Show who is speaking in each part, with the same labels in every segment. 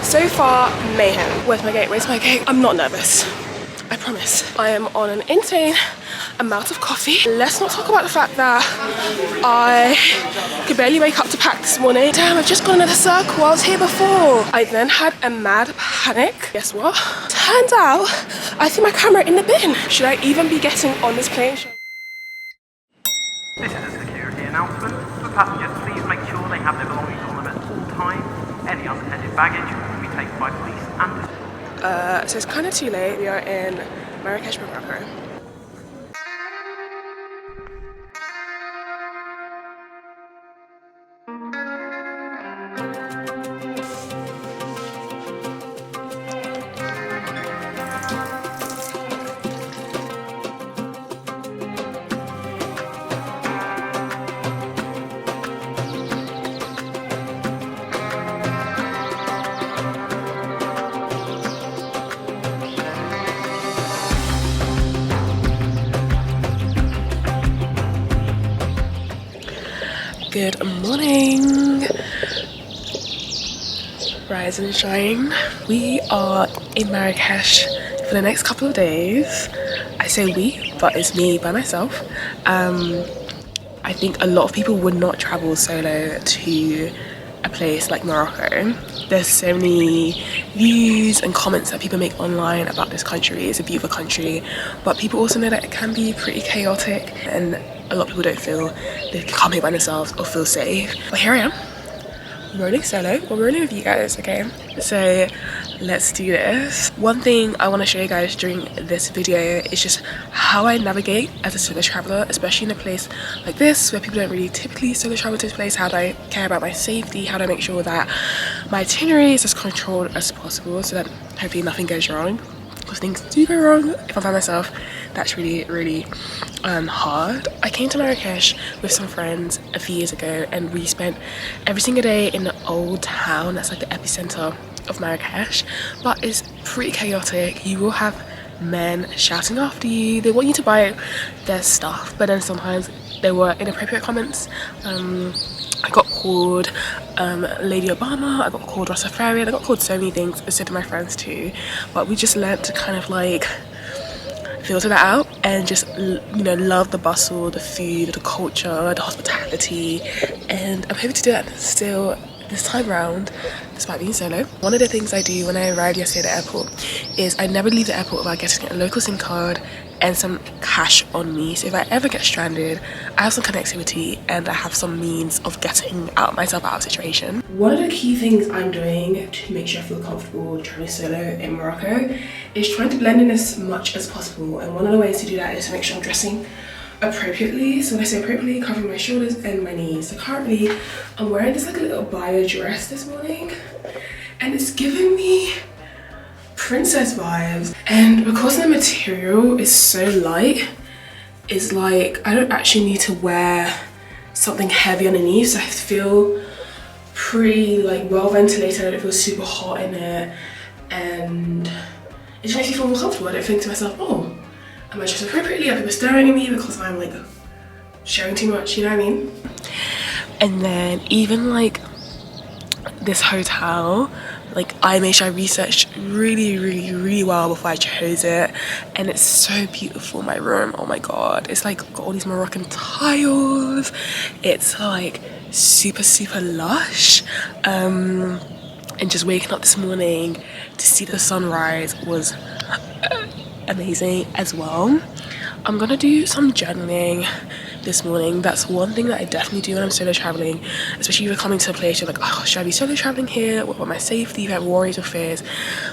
Speaker 1: So far, mayhem. Where's my gate? Where's my gate? I'm not nervous. I promise. I am on an insane amount of coffee. Let's not talk about the fact that I could barely wake up to pack this morning. Damn, I've just gone another circle. I was here before. I then had a mad panic. Guess what? Turns out I threw my camera in the bin. Should I even be getting on this plane?
Speaker 2: This is a security announcement. For passengers, please make sure they have their belongings on them at all times. Any unattended baggage will be taken by police and...
Speaker 1: So it's kind of too late. We are in Marrakesh Morocco. Good morning, rise and shine. We are in Marrakesh for the next couple of days. I say we, but it's me by myself. I think a lot of people would not travel solo to a place like Morocco. There's so many views and comments that people make online about this country. It's a beautiful country, but people also know that it can be pretty chaotic, and a lot of people don't feel they can come here by themselves or feel safe. But here I am, rolling solo. We're rolling with you guys, okay? So let's do this. One thing I want to show you guys during this video is just how I navigate as a solo traveler, especially in a place like this where people don't really typically solo travel to this place. How do I care about my safety? How do I make sure that my itinerary is as controlled as possible so that hopefully nothing goes wrong? Because things do go wrong if I'm by myself. That's really hard. I came to Marrakesh with some friends a few years ago, and we spent every single day in the old town. That's like the epicenter of Marrakesh, but it's pretty chaotic. You will have men shouting after you. They want you to buy their stuff, but then sometimes there were inappropriate comments. I got called Lady Obama, I got called Rastafarian, I got called so many things, so did my friends too. But we just learned to kind of like filter that out and just, you know, love the bustle, the food, the culture, the hospitality, and I'm hoping to do that still this time around, despite being solo. One of the things I do when I arrived yesterday at the airport is I never leave the airport without getting a local SIM card and some cash on me. So if I ever get stranded, I have some connectivity and I have some means of getting myself out of a situation. One of the key things I'm doing to make sure I feel comfortable traveling solo in Morocco is trying to blend in as much as possible. And one of the ways to do that is to make sure I'm dressing appropriately. So when I say appropriately, covering my shoulders and my knees. So currently I'm wearing this like a little bio dress this morning, and it's giving me princess vibes. And because the material is so light, it's like I don't actually need to wear something heavy underneath, so I feel pretty like well ventilated. I don't feel super hot in it, and it just makes me feel more comfortable. I don't think to myself, oh, am I dressed appropriately? Are people staring at me because I'm like showing too much, you know what I mean? And then even like this hotel, like I made sure I researched really well before I chose it, and it's so beautiful. My room, oh my god, it's like got all these Moroccan tiles. It's like super lush, and just waking up this morning to see the sunrise was amazing as well. I'm gonna do some journaling this morning. That's one thing that I definitely do when I'm solo traveling, especially if you're coming to a place you're like, oh, should I be solo traveling here? What about my safety? If I have worries or fears,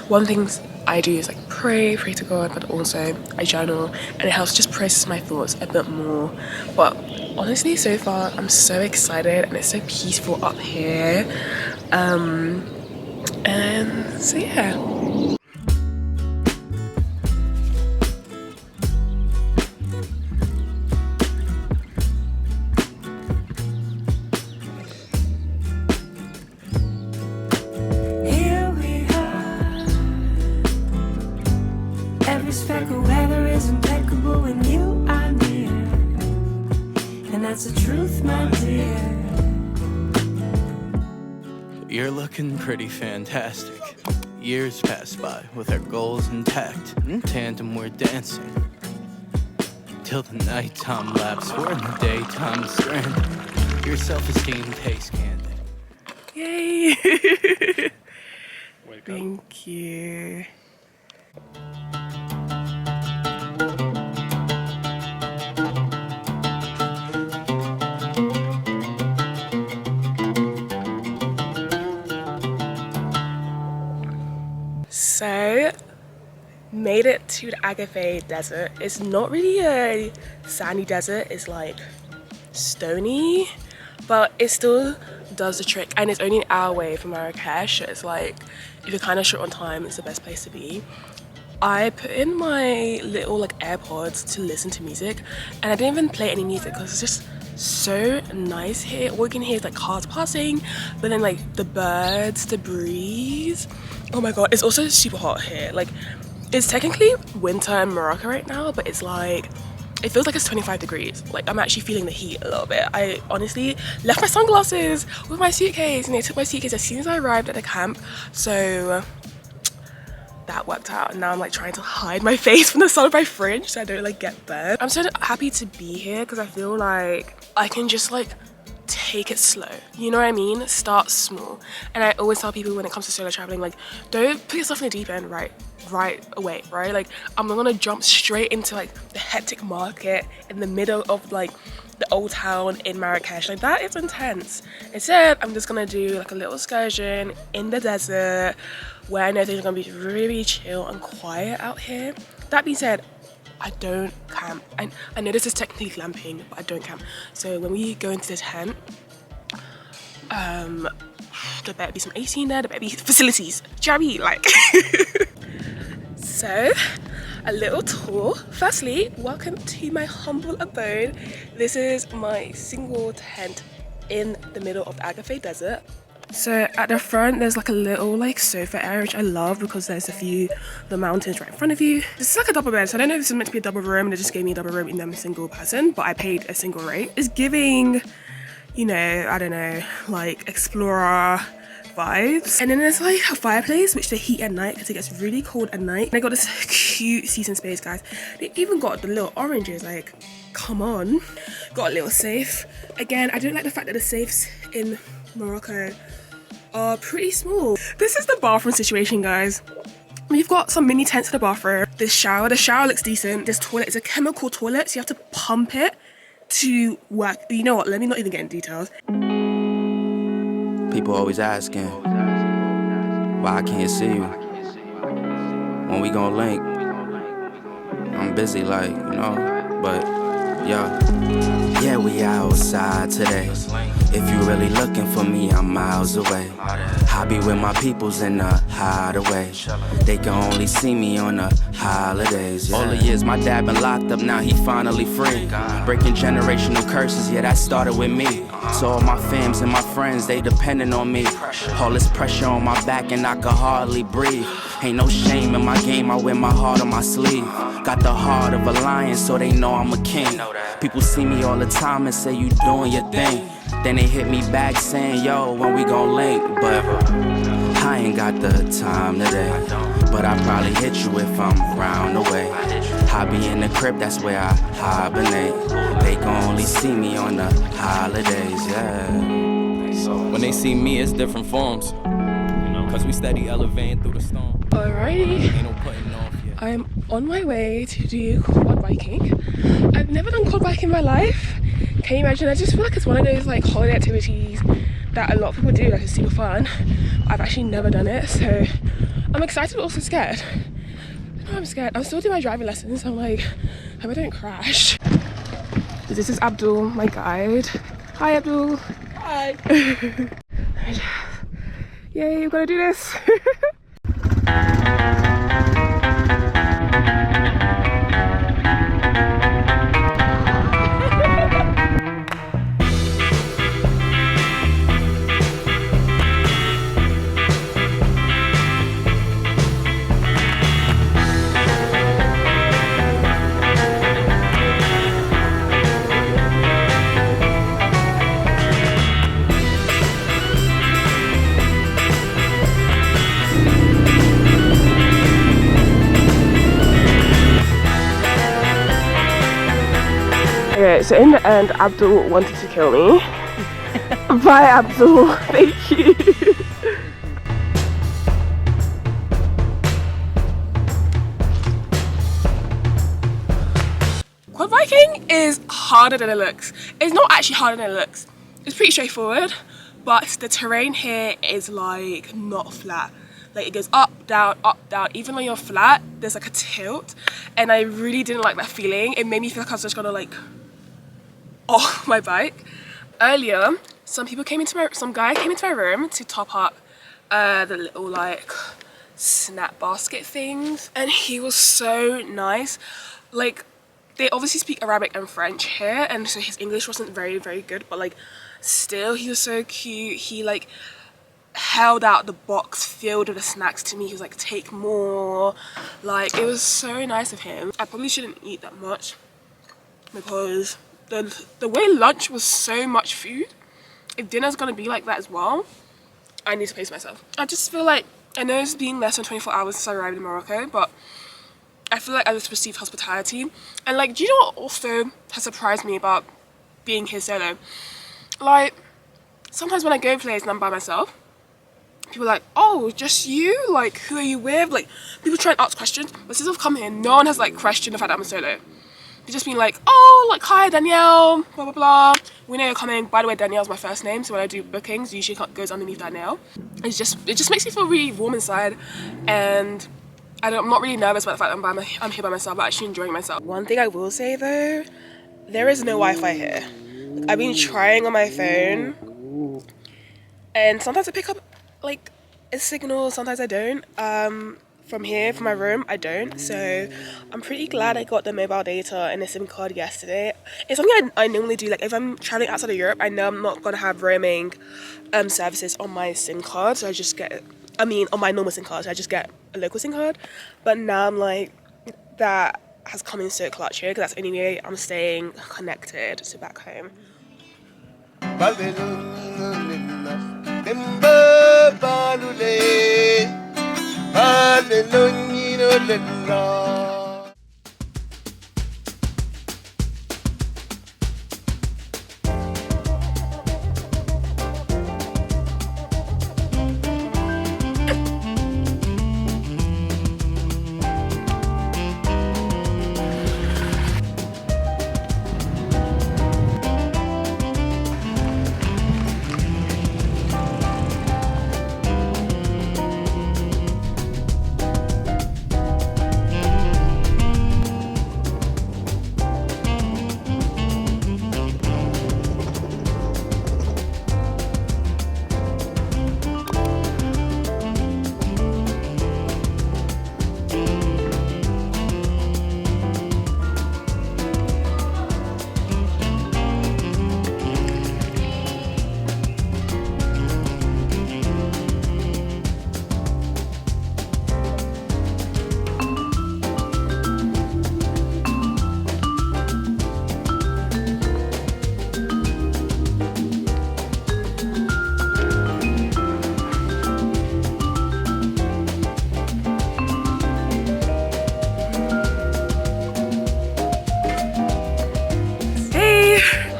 Speaker 1: one thing I do is like pray to God, but also I journal, and it helps just process my thoughts a bit more. But honestly, so far I'm so excited, and it's so peaceful up here, and so yeah.
Speaker 3: That's the truth, my dear.
Speaker 4: You're looking pretty fantastic. Years pass by with our goals intact. In tandem, we're dancing. Till the nighttime lapse, we're in the daytime stranded. Your self-esteem tastes candy.
Speaker 1: Yay! Thank you. So, made it to the Agafay desert. It's not really a sandy desert, it's like stony, but it still does the trick, and it's only an hour away from Marrakesh, so it's like, if you're kind of short on time, it's the best place to be. I put in my little like AirPods to listen to music, and I didn't even play any music because it's just so nice here. All you can hear is like cars passing, but then like the birds, the breeze. Oh my god, it's also super hot here. Like, it's technically winter in Morocco right now, but it's like, it feels like it's 25 degrees. Like, I'm actually feeling the heat a little bit. I honestly left my sunglasses with my suitcase, and I took my suitcase as soon as I arrived at the camp, so that worked out. And now I'm like trying to hide my face from the sun of my fridge so I don't like get burned. I'm so happy to be here because I feel like I can just like take it slow, you know what I mean? Start small. And I always tell people when it comes to solo traveling, like, don't put yourself in the deep end right away, right? Like, I'm not gonna jump straight into like the hectic market in the middle of like the old town in Marrakesh. Like, that is intense. Instead, I'm just gonna do like a little excursion in the desert where I know things are gonna be really chill and quiet out here. That being said, I don't camp. I know this is technically glamping, but I don't camp. So when we go into the tent, there better be some AC in there, there better be facilities. Do you know what I mean? Like, so, a little tour. Firstly, welcome to my humble abode. This is my single tent in the middle of the Agafay desert. So at the front, there's like a little like sofa area, which I love because there's a view of the mountains right in front of you. This is like a double bed, so I don't know if this is meant to be a double room, and they just gave me a double room in them single person, but I paid a single rate. It's giving, you know, I don't know, like explorer vibes. And then there's like a fireplace, which they heat at night because it gets really cold at night. And they got this cute seating space, guys. They even got the little oranges, like, come on. Got a little safe. Again, I don't like the fact that the safes in Morocco are pretty small. This is the bathroom situation, guys. We've got some mini tents in the bathroom. The shower looks decent. This toilet is a chemical toilet, so you have to pump it to work. You know what, let me not even get into details.
Speaker 5: People always asking why I can't see you. When we gon' link, I'm busy, like, you know, but yeah, we outside today. If you really looking for me, I'm miles away. I be with my peoples in the hideaway. They can only see me on the holidays. Yeah. All the years my dad been locked up, now he finally free. Breaking generational curses, yeah, that started with me. So all my fams and my friends, they depending on me. All this pressure on my back and I can hardly breathe. Ain't no shame in my game, I wear my heart on my sleeve. Got the heart of a lion, so they know I'm a king. People see me all the time and say you doing your thing. Then they hit me back saying, yo, when we gon' link? But I ain't got the time today. But I probably hit you if I'm round the way. I be in the crib, that's where I hibernate. They gon' only see me on the holidays, yeah.
Speaker 4: When they see me, it's different forms. Cause we steady elevating through the storm.
Speaker 1: Alrighty.
Speaker 4: Ain't no putting off yet.
Speaker 1: I'm on my way to do quad biking. I've never done quad biking in my life. Can you imagine? I just feel like it's one of those like holiday activities that a lot of people do, like it's super fun. I've actually never done it, so I'm excited but also scared. I'm scared. I'm still doing my driving lessons. I'm like, I hope I don't crash. This is Abdul, my guide. Hi, Abdul. Hi. Yay, we've got to do this. Okay, so in the end, Abdul wanted to kill me. Bye, Abdul. Thank you. Quad biking is harder than it looks. It's not actually harder than it looks. It's pretty straightforward, but the terrain here is like not flat. Like it goes up, down, even when you're flat, there's like a tilt, and I really didn't like that feeling. It made me feel like I was just gonna like off my bike. Earlier, some guy came into my room to top up the little like snap basket things, and he was so nice. Like, they obviously speak Arabic and French here, and so his English wasn't very good, but like still he was so cute. He like held out the box filled with the snacks to me. He was like, take more. Like, it was so nice of him. I probably shouldn't eat that much because the way lunch was so much food, if dinner's gonna be like that as well, I need to pace myself. I just feel like, I know it's been less than 24 hours since I arrived in Morocco, but I feel like I just received hospitality. And like, do you know what also has surprised me about being here solo? Like, sometimes when I go places and I'm by myself, people are like, oh, just you? Like, who are you with? Like, people try and ask questions, but since I've come here, no one has like questioned the fact that I'm a solo. They've just been like, oh, like, hi Danielle, blah blah blah. We know you're coming. By the way, Danielle's my first name, so when I do bookings, it usually goes underneath Danielle. It just makes me feel really warm inside, and I'm not really nervous about the fact that I'm here by myself, but actually enjoying myself. One thing I will say though, there is no Wi-Fi here. I've been trying on my phone, and sometimes I pick up like a signal, sometimes I don't. From here, from my room, I don't. So I'm pretty glad I got the mobile data and the SIM card yesterday. It's something I normally do. Like, if I'm traveling outside of Europe, I know I'm not gonna have roaming services on my SIM card, so I just get, on my normal SIM card, so I just get a local SIM card. But now I'm like, that has come in so clutch here, because that's the only way I'm staying connected to back home.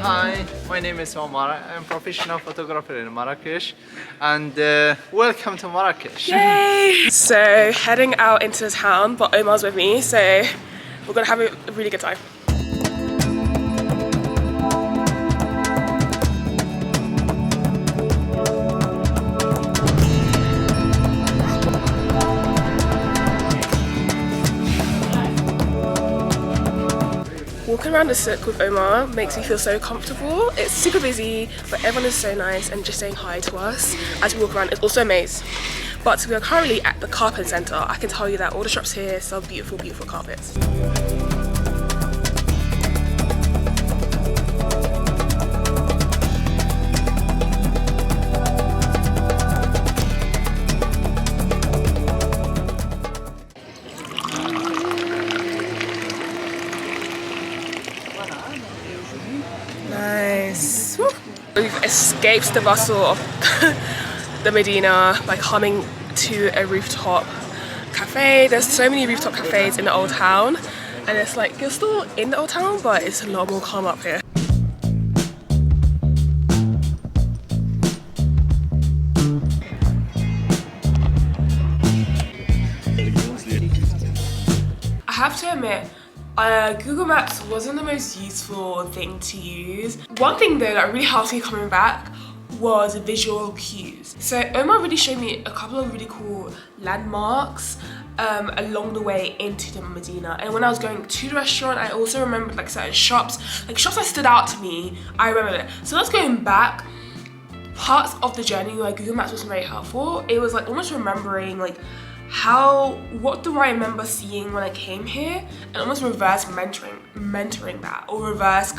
Speaker 6: Hi, my name is Omar. I'm a professional photographer in Marrakesh, and welcome to Marrakesh.
Speaker 1: Yay! So heading out into town, but Omar's with me, so we're gonna have a really good time. Walking around the souk with Omar makes me feel so comfortable. It's super busy, but everyone is so nice and just saying hi to us as we walk around. It's also a maze. But we are currently at the carpet centre. I can tell you that all the shops here sell beautiful, beautiful carpets. Nice. Woo. We've escaped the bustle of the Medina by coming to a rooftop cafe. There's so many rooftop cafes in the old town, and it's like, you're still in the old town, but it's a lot more calm up here. have to admit, Google Maps wasn't the most useful thing to use. One thing though that really helped me coming back was visual cues. So Omar really showed me a couple of really cool landmarks along the way into the Medina. And when I was going to the restaurant, I also remembered like certain shops, like shops that stood out to me, I remember it. So that's going back, parts of the journey where Google Maps was very helpful. It was like almost remembering like what do I remember seeing when I came here, and almost reverse mentoring that, or reversing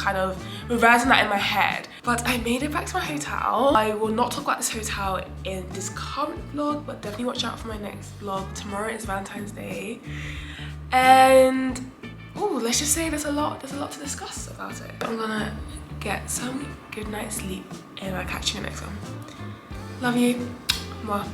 Speaker 1: that in my head. But I made it back to my hotel. I will not talk about this hotel in this current vlog, but definitely watch out for my next vlog. Tomorrow is Valentine's Day, and let's just say there's a lot to discuss about it. I'm gonna get some good night's sleep, and I'll catch you in the next one. Love you. Mwah.